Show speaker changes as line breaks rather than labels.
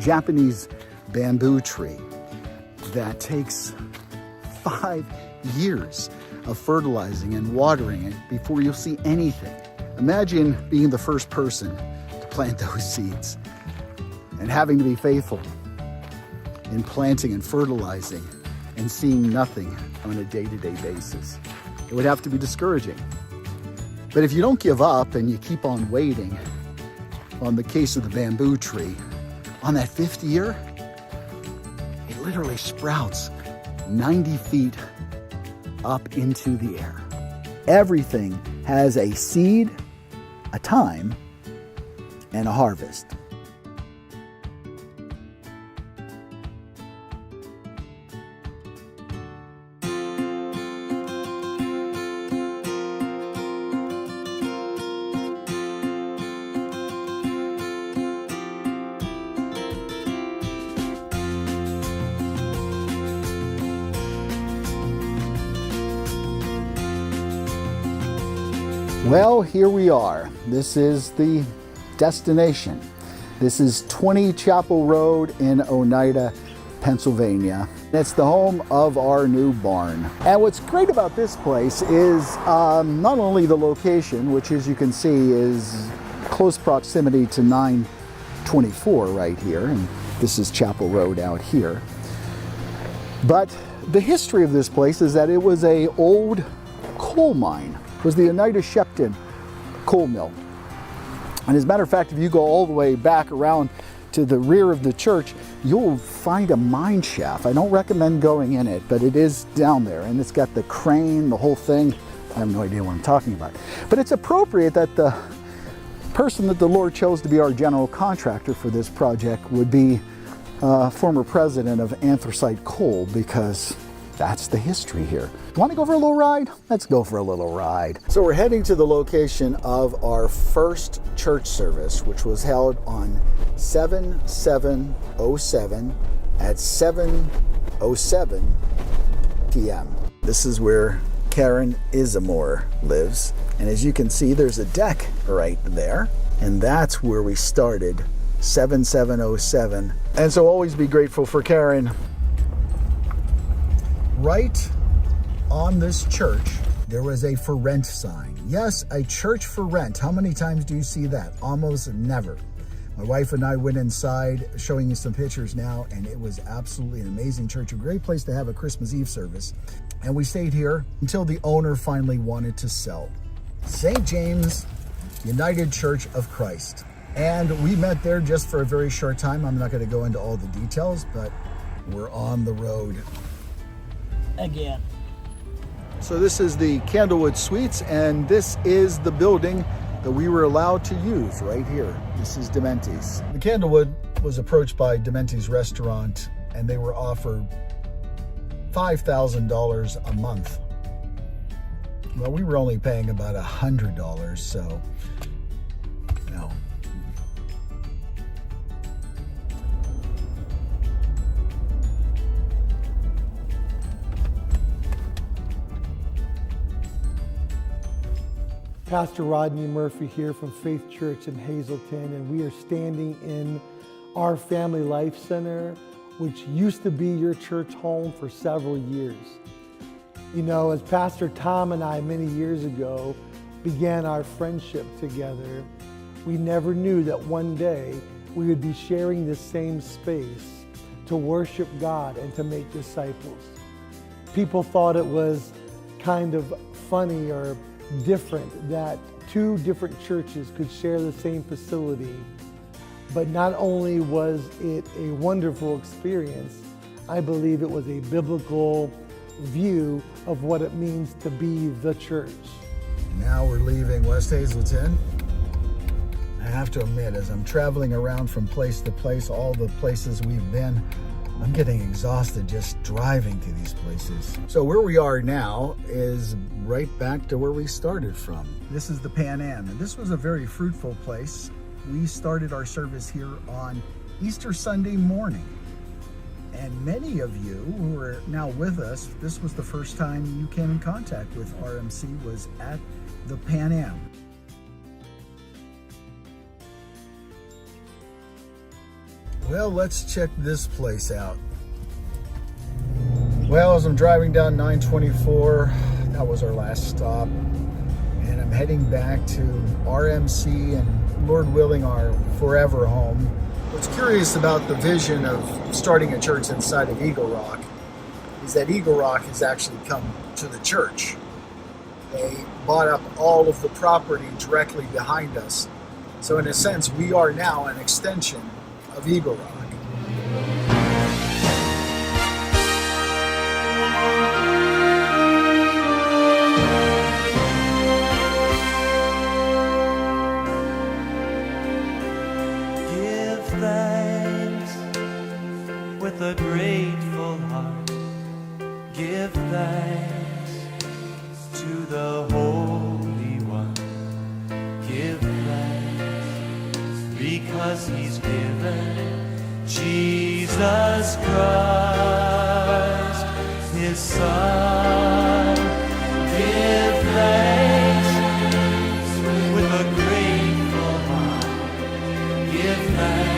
Japanese bamboo tree that takes 5 years of fertilizing and watering it before you'll see anything. Imagine being the first person to plant those seeds and having to be faithful in planting and fertilizing and seeing nothing on a day-to-day basis. It would have to be discouraging. But if you don't give up and you keep on waiting, on the case of the bamboo tree, on that 5th year, it literally sprouts 90 feet up into the air. Everything has a seed, a time, and a harvest. Well, here we are. This is the destination. This is 20 Chapel Road in Oneida, Pennsylvania. It's the home of our new barn. And what's great about this place is not only the location, which as you can see is close proximity to 924 right here, and this is Chapel Road out here. But the history of this place is that it was an old coal mine. It was the Oneida Shepton coal mill. And as a matter of fact, if you go all the way back around to the rear of the church, you'll find a mine shaft. I don't recommend going in it, but it is down there, and it's got the crane, the whole thing. I have no idea what I'm talking about. But it's appropriate that the person that the Lord chose to be our general contractor for this project would be former president of Anthracite Coal, because that's the history here. Want to go for a little ride? Let's go for a little ride. So we're heading to the location of our first church service, which was held on 7/7/07 at 7:07 p.m. This is where Karen Isamore lives. And as you can see, there's a deck right there. And that's where we started, 7/7/07. And so always be grateful for Karen. Right on this church, there was a for rent sign. Yes, a church for rent. How many times do you see that? Almost never. My wife and I went inside, showing you some pictures now, and it was absolutely an amazing church, a great place to have a Christmas Eve service. And we stayed here until the owner finally wanted to sell. St. James United Church of Christ. And we met there just for a very short time. I'm not going to go into all the details, but we're on the road
again.
So this is the Candlewood Suites, and this is the building that we were allowed to use right here. This is Dementi's. The Candlewood was approached by Dementi's restaurant, and they were offered $5,000 a month. Well, we were only paying about $100, so no.
Pastor Rodney Murphy here from Faith Church in Hazleton, and we are standing in our Family Life Center, which used to be your church home for several years. You know, as Pastor Tom and I many years ago began our friendship together, we never knew that one day we would be sharing the same space to worship God and to make disciples. People thought it was kind of funny or different that two different churches could share the same facility. But not only was it a wonderful experience, I believe it was a biblical view of what it means to be the church.
Now we're leaving West Hazleton. I have to admit, as I'm traveling around from place to place, all the places we've been, I'm getting exhausted just driving to these places. So where we are now is right back to where we started from. This is the Pan Am, and this was a very fruitful place. We started our service here on Easter Sunday morning. And many of you who are now with us, this was the first time you came in contact with RMC, was at the Pan Am. Well, let's check this place out. Well, as I'm driving down 924, that was our last stop, and I'm heading back to RMC and, Lord willing, our forever home. What's curious about the vision of starting a church inside of Eagle Rock is that Eagle Rock has actually come to the church. They bought up all of the property directly behind us. So in a sense, we are now an extension of Eagle Rock.
Give thanks with a grateful heart. Give thanks to the Holy One. Give thanks because He's given Jesus Christ, His Son. Give thanks with a grateful heart. Give thanks